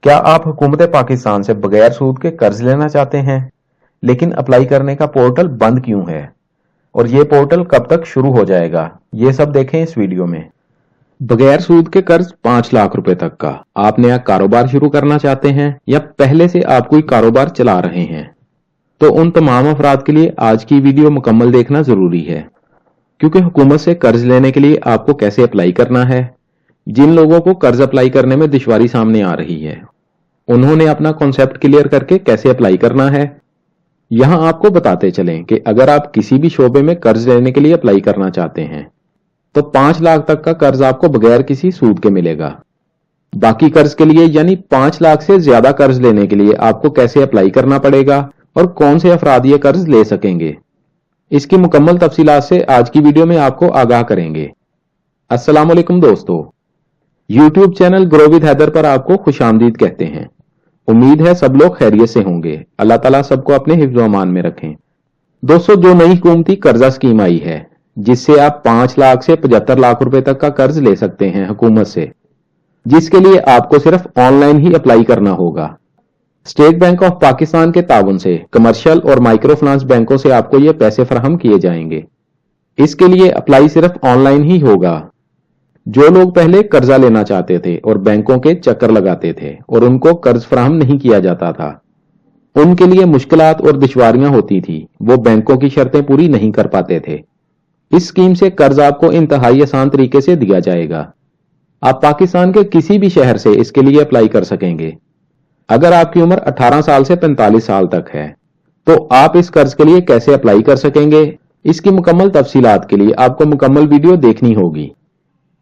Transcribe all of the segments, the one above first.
क्या आप हुकूमत पाकिस्तान से बगैर सूद के कर्ज लेना चाहते हैं, लेकिन अप्लाई करने का पोर्टल बंद क्यों है और ये पोर्टल कब तक शुरू हो जाएगा? ये सब देखें इस वीडियो में। बगैर सूद के कर्ज 5 लाख रुपए तक का। आप नया कारोबार शुरू करना चाहते हैं या पहले से आप कोई कारोबार चला रहे हैं, तो उन तमाम अफराद के लिए आज की वीडियो मुकम्मल देखना जरूरी है, क्योंकि हुकूमत से कर्ज लेने के लिए आपको कैसे अप्लाई करना है। जिन लोगों को कर्ज अप्लाई करने में दुश्वारी सामने आ रही है, उन्होंने अपना कॉन्सेप्ट क्लियर करके कैसे अप्लाई करना है, यहां आपको बताते चलें कि अगर आप किसी भी शोबे में कर्ज लेने के लिए अप्लाई करना चाहते हैं तो 5 लाख तक का कर्ज आपको बगैर किसी सूद के मिलेगा। बाकी कर्ज के लिए यानी 5 लाख से ज्यादा कर्ज लेने के लिए आपको कैसे अप्लाई करना पड़ेगा और कौन से अफराद ये कर्ज ले सकेंगे, इसकी मुकम्मल तफसीलात से आज की वीडियो में आपको आगाह करेंगे। अस्सलाम वालेकुम दोस्तों, YouTube channel grow with Haider पर आपको खुशामदीद कहते हैं। उम्मीद है सब लोग खैरियत से होंगे। अल्लाह ताला सबको अपने हिफ्ज़ व अमान में रखें। दोस्तों, जो नई हुकूमती कर्जा स्कीम आई है जिससे आप 5 लाख से 75 लाख रुपए तक का कर्ज ले सकते हैं हुकूमत से, जिसके लिए आपको सिर्फ ऑनलाइन ही अप्लाई करना होगा। स्टेट बैंक ऑफ पाकिस्तान के ताउन से कमर्शियल और माइक्रो फाइनेंस बैंकों से आपको ये पैसे फराहम किए जाएंगे। इसके लिए अप्लाई सिर्फ ऑनलाइन ही होगा। जो लोग पहले कर्जा लेना चाहते थे और बैंकों के चक्कर लगाते थे और उनको कर्ज फराहम नहीं किया जाता था, उनके लिए मुश्किलात और दुश्वारियां होती थी, वो बैंकों की शर्तें पूरी नहीं कर पाते थे। इस स्कीम से कर्ज आपको इंतहाई आसान तरीके से दिया जाएगा। आप पाकिस्तान के किसी भी शहर से इसके लिए अप्लाई कर सकेंगे। अगर आपकी उम्र 18 साल से 45 साल तक है तो आप इस कर्ज के लिए कैसे अप्लाई कर सकेंगे, इसकी मुकम्मल तफसीलात के लिए आपको मुकम्मल वीडियो देखनी होगी।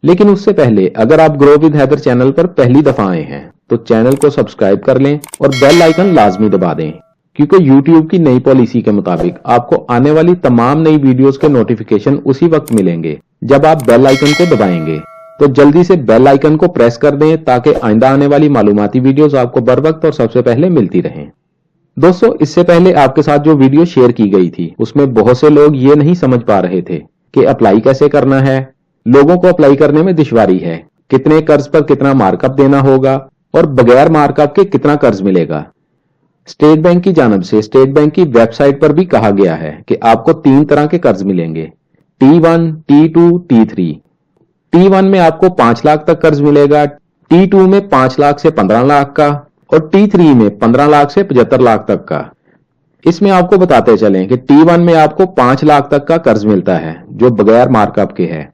लेकिन उससे पहले अगर आप ग्रो विद हैदर चैनल पर पहली दफा आए हैं तो चैनल को सब्सक्राइब कर लें और बेल आइकन लाजमी दबा दें, क्योंकि YouTube की नई पॉलिसी के मुताबिक आपको आने वाली तमाम नई वीडियोस के नोटिफिकेशन उसी वक्त मिलेंगे जब आप बेल आइकन को दबाएंगे। तो जल्दी से बेल आइकन को प्रेस कर दें ताकि आइंदा आने वाली मालूमाती वीडियोस आपको बर वक्त और सबसे पहले मिलती रहें। दोस्तों, इससे पहले आपके साथ जो वीडियो शेयर की गई थी उसमें बहुत से लोग ये नहीं समझ पा रहे थे कि अप्लाई कैसे करना है। लोगों को अप्लाई करने में दुश्वारी है, कितने कर्ज पर कितना मार्कअप देना होगा और बगैर मार्कअप के कितना कर्ज मिलेगा। स्टेट बैंक की जानिब से स्टेट बैंक की वेबसाइट पर भी कहा गया है कि आपको 3 तरह के कर्ज मिलेंगे, T1, T2, T3। T1 में आपको 5 लाख तक कर्ज मिलेगा, T2 में 5 लाख से 15 लाख का और T3 में 15 लाख से 75 लाख तक का। इसमें आपको बताते चलें कि T1 में आपको 5 लाख तक का कर्ज मिलता है जो बगैर मार्कअप के है।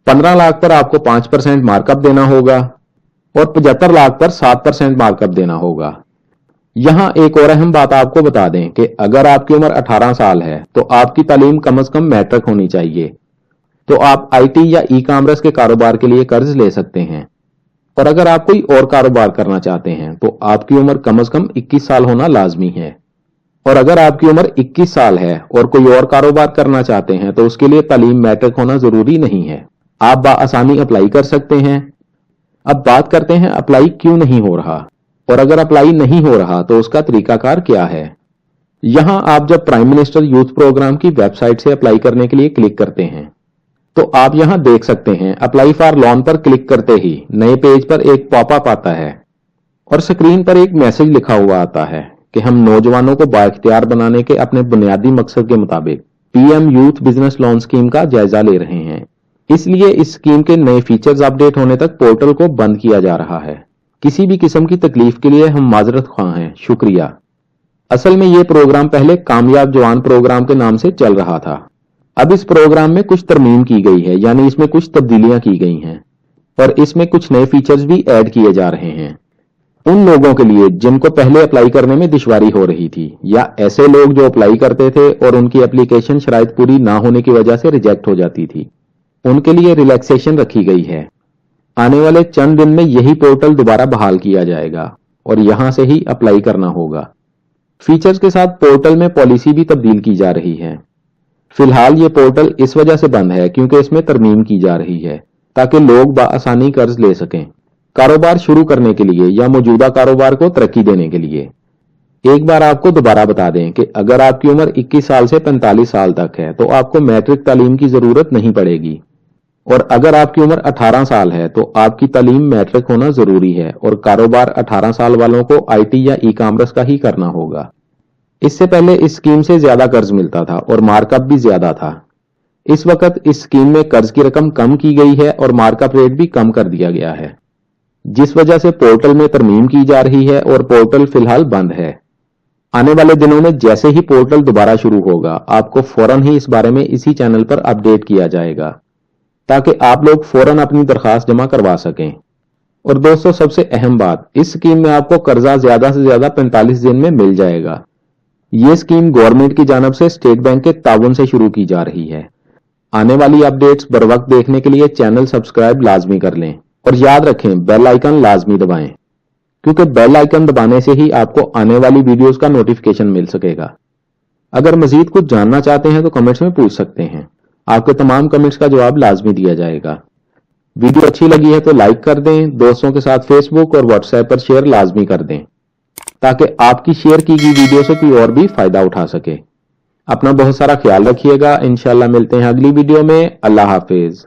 15 लाख पर आपको 5% मार्कअप देना होगा और 75 लाख पर 7% मार्कअप देना होगा। यहां एक और अहम बात आपको बता दें कि अगर आपकी उम्र 18 साल है तो आपकी तालीम कम से कम मैट्रिक होनी चाहिए, तो आप IT या ई कॉमर्स के कारोबार के लिए कर्ज ले सकते हैं। और अगर आप कोई और कारोबार करना चाहते हैं तो आपकी उम्र कम से कम 21 साल होना लाजमी है। और अगर आपकी उम्र 21 साल है और कोई और कारोबार करना चाहते हैं तो उसके लिए तालीम मैट्रिक होना जरूरी नहीं है, आप बाआसानी अप्लाई कर सकते हैं। अब बात करते हैं अप्लाई क्यों नहीं हो रहा, और अगर अप्लाई नहीं हो रहा तो उसका तरीकाकार क्या है। यहां आप जब प्राइम मिनिस्टर यूथ प्रोग्राम की वेबसाइट से अप्लाई करने के लिए क्लिक करते हैं तो आप यहां देख सकते हैं अप्लाई फॉर लोन पर क्लिक करते ही नए पेज पर एक पॉपअप आता है और स्क्रीन पर एक मैसेज लिखा हुआ आता है कि हम नौजवानों को बाइख्तियार बनाने के अपने बुनियादी मकसद के मुताबिक PM youth business loan scheme का जायजा ले रहे हैं। इसलिए इस स्कीम के नए फीचर्स अपडेट होने तक पोर्टल को बंद किया जा रहा है। किसी भी किस्म की तकलीफ के लिए हम माजरत ख्वाह हैं, शुक्रिया। असल में ये प्रोग्राम पहले कामयाब जवान प्रोग्राम के नाम से चल रहा था। अब इस प्रोग्राम में कुछ तरमीम की गई है, यानी इसमें कुछ तब्दीलियां की गई हैं और इसमें कुछ नए फीचर्स भी ऐड किए जा रहे हैं। उन लोगों के लिए जिनको पहले अप्लाई करने में दुश्वारी हो रही थी, या ऐसे लोग जो अप्लाई करते थे और उनकी एप्लीकेशन शराइत पूरी ना होने की वजह से रिजेक्ट हो जाती थी, उनके लिए रिलैक्सेशन रखी गई है। आने वाले चंद दिन में यही पोर्टल दोबारा बहाल किया जाएगा और यहां से ही अप्लाई करना होगा। फीचर्स के साथ पोर्टल में पॉलिसी भी तब्दील की जा रही है। फिलहाल ये पोर्टल इस वजह से बंद है क्योंकि इसमें तरमीम की जा रही है ताकि लोग बाआसानी कर्ज ले सकें, कारोबार शुरू करने के लिए या मौजूदा कारोबार को तरक्की देने के लिए। एक बार आपको दोबारा बता दें कि अगर आपकी उम्र 21 साल से 45 साल तक है तो आपको मैट्रिक तालीम की जरूरत नहीं पड़ेगी। और अगर आपकी उम्र 18 साल है तो आपकी तालीम मैट्रिक होना जरूरी है और कारोबार 18 साल वालों को आईटी या ई कॉमर्स का ही करना होगा। इससे पहले इस स्कीम से ज्यादा कर्ज मिलता था और मार्कअप भी ज्यादा था। इस वक्त इस स्कीम में कर्ज की रकम कम की गई है और मार्कअप रेट भी कम कर दिया गया है, जिस वजह से पोर्टल में तरमीम की जा रही है और पोर्टल फिलहाल बंद है। आने वाले दिनों में जैसे ही पोर्टल दोबारा शुरू होगा, आपको फौरन ही इस बारे में इसी चैनल पर अपडेट किया जाएगा ताकि आप लोग फौरन अपनी दरखास्त जमा करवा सकें। और दोस्तों, सबसे अहम बात, इस स्कीम में आपको कर्जा ज्यादा से ज्यादा 45 दिन में मिल जाएगा। ये स्कीम गवर्नमेंट की जानब से स्टेट बैंक के ताउन से शुरू की जा रही है। आने वाली अपडेट्स बर वक्त देखने के लिए चैनल सब्सक्राइब लाजमी कर लें और याद रखें बेल आइकन लाजमी दबाएं, क्योंकि बेल आइकन दबाने से ही आपको आने वाली वीडियोस का नोटिफिकेशन मिल सकेगा। अगर मजीद कुछ जानना चाहते हैं तो कमेंट्स में पूछ सकते हैं, आपके तमाम कमेंट्स का जवाब लाजमी दिया जाएगा। वीडियो अच्छी लगी है तो लाइक कर दें, दोस्तों के साथ फेसबुक और व्हाट्सएप पर शेयर लाजमी कर दें ताकि आपकी शेयर की गई वीडियो से कोई और भी फायदा उठा सके। अपना बहुत सारा ख्याल रखिएगा। इंशाल्लाह मिलते हैं अगली वीडियो में। अल्लाह हाफिज।